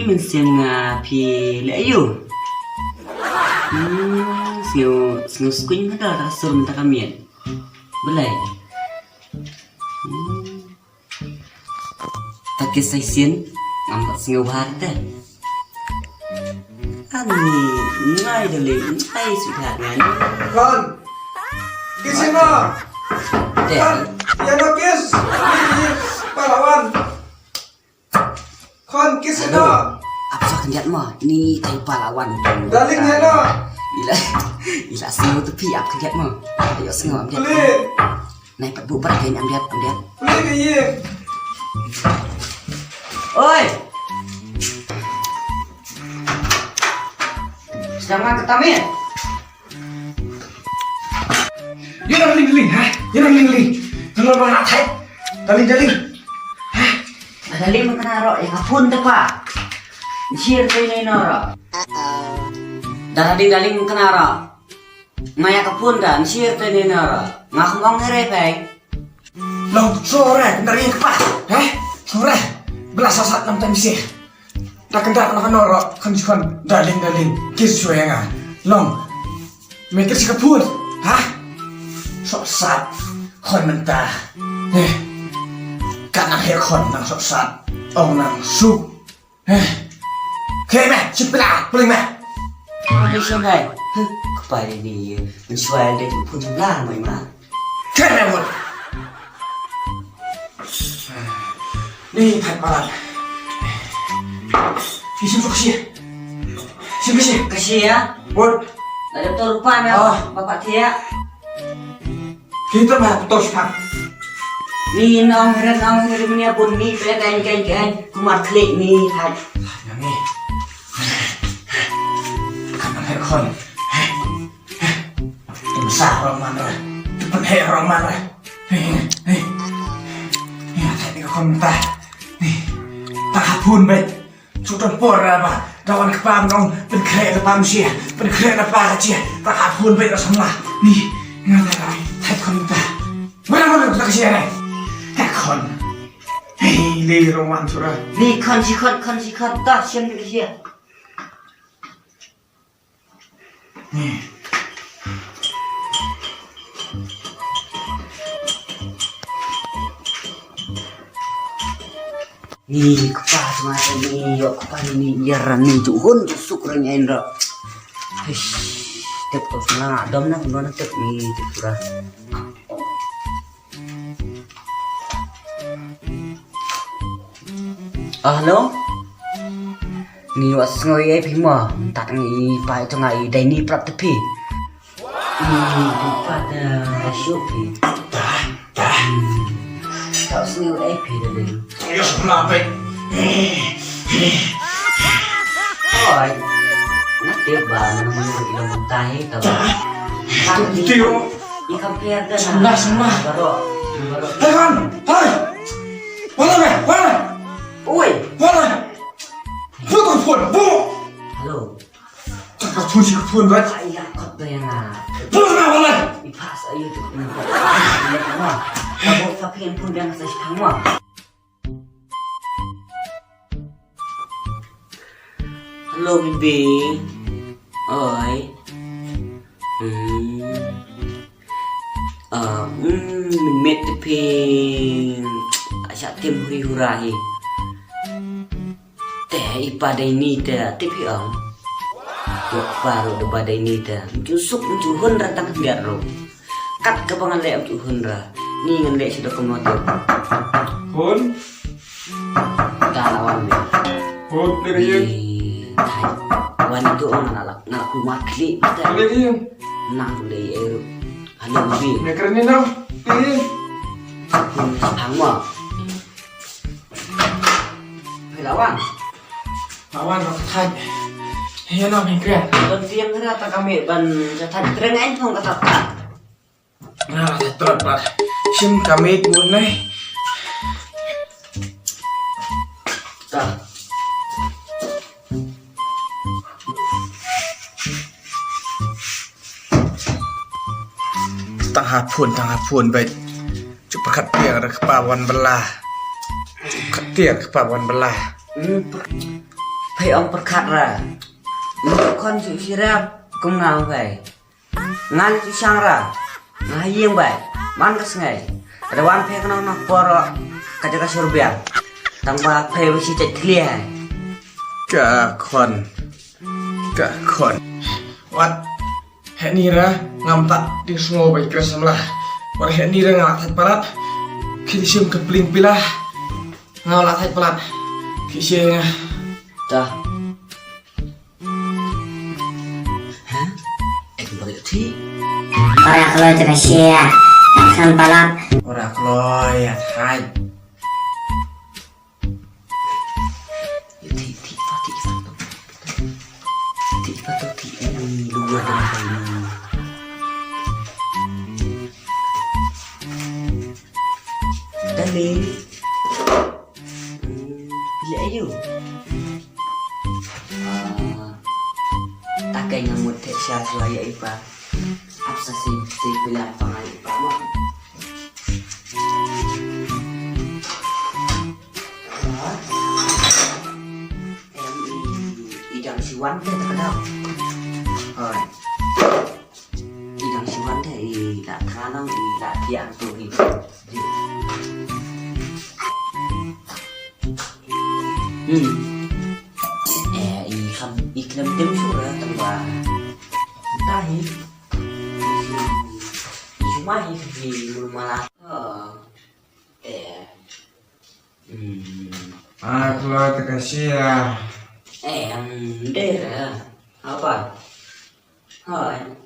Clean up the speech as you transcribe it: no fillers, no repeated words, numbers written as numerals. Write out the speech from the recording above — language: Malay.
mình xem phi lẽ yêu siêu siêu screen hết rồi sớm ta cầm miệng bữa này ta kia say xiên ngắm bật siêu hạt đấy anh ngay được liền tay sự thật ngắn con kissin mo để yan o kiss pahlawan con kissin mo apa kenjat mah ni tay pahlawan daling yan o ila siêu tapi apa kenjat mah ayo sengaja amjat ulit naik pat bubar kain amjat ulit kayak oi sedang ketamin yun ang ling ha yun ang ling tunggu mga natin daling dali makanaro ya kapun ta pa share kay nay nora dali makanaro maya kapun da share kay nay nora ngakong here pay long sore dari pa sore belas saat nam time sih tak kendak nak noro kan daling kiss suya nga long mikir si kapun sok sat kon mentah kan ang hair kon nang sok sat ong nang sup kaya meh sipila puling meh Ay siya ngay kapay ni mensual dia pun jumlah mai ma kaya meh wud ni thật palan isim sok sih kasih ya wud ada betul lupa mel bapak Tia kita mah betul sih ni nong here punya pun ni kain kumar klik ni hai yang ni kan ang hair kon insah orang mana cepat hair orang mana ya tadi kon mentah tak hapun bet sudah pora apa dawan kepam nong berkreat apa manusia berkreat apa aja tak hapun bet rasamlah nih nggak ada tak kon mentah mana tak kasih ya kon di roman surah ni kon si kon dah siam ni kasih ni kepas masa ni yok kepas ni yaran ni tuhun sukranya indra tep to sana dom na kuno na tep ni pura hello ni was ngoi ai phima tak ni pai to ngai dai ni prat tepi ni pat shopi tak sini ai phi dai ya sebelah bet oi nak dia bang mana ilmu tai tau kan Tio ikan piar dan Semua. baru hei kon hei wala oi putu pun bu halo tak puji pun bet ayah kau bayang pun wala ipas ayu tu nampak ini kamu kamu tapi pun yang saya kamu halo bibi oi mình mệt thì sẽ tìm huy hurahi teh ipada ini dah tipi ang yok baru de badai ini dah jusuk juhun ratang biar ro kat kebangan le juhun ra ni ngan le sudah kemotor pun kalawan me pun lirian wan itu orang ngalak rumah kli kita lirian nang le eru halo bi nekernya dong lirian hangwa lawan lawan rokat ya no mingkret dan tiang kena tak kami ban jatah kerengan pun kata tak nah terus pak sim kami bunai tak tengah pun baik cuba ketiak ada kepawan belah ketiak kepawan belah พ phải ông bật khát ra một con chịu xí ra cũng ngào vậy ngan chịu sang ra ngài yên vậy man cái ngày ada wan phải cái nó poro kaca kasih rupiah tambah phải besi cek clear กะคนวัดเห็นนี่นะงามtak di semua baik kesemlah warเห็นนี่ngala thai palat khi sim ke pling pilah ngala thai palat khi sia dah hah balik thi Ora kalau tersia, akan balap. ora kloy ya thai Thì em luar dari Dali Bila ayo Tak kaya ngamut tak syah suaya ipa Apa si pilihan pangai ipa mah Idang siwan dia tak kenal rồi idang siwan dia tak kenal tak tiang tu ni iklim tim surah tambah tahi cuma di malah kloy tersia yang deh apa? Hai.